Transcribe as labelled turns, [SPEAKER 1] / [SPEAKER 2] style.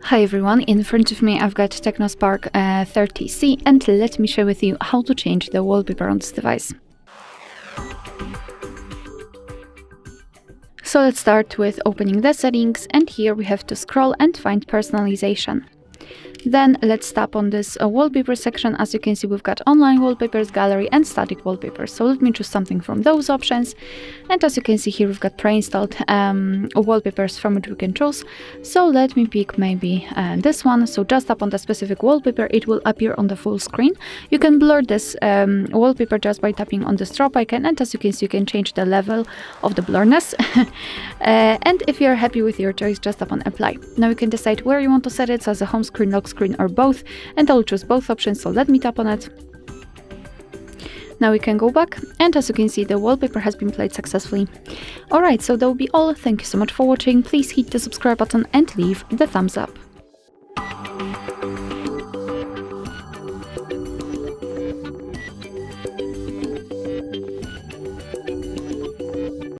[SPEAKER 1] Hi everyone, in front of me I've got TECNO Spark 30C, and let me share with you how to change the wallpaper on this device. So let's start with opening the settings, and here we have to scroll and find personalization. Then let's tap on this wallpaper section. As you can see, we've got online wallpapers, gallery and static wallpapers. So let me choose something from those options. And as you can see here, we've got pre-installed wallpapers from which we can choose. So let me pick maybe this one. So just tap on the specific wallpaper, it will appear on the full screen. You can blur this wallpaper just by tapping on the strobe icon. And as you can see, you can change the level of the blurriness. And if you're happy with your choice, just tap on apply. Now you can decide where you want to set it, so as a home screen, lock screen or both, and I'll choose both options, so let me tap on it. Now we can go back, and as you can see, the wallpaper has been played successfully. Alright, so that will be all. Thank you so much for watching. Please hit the subscribe button and leave the thumbs up.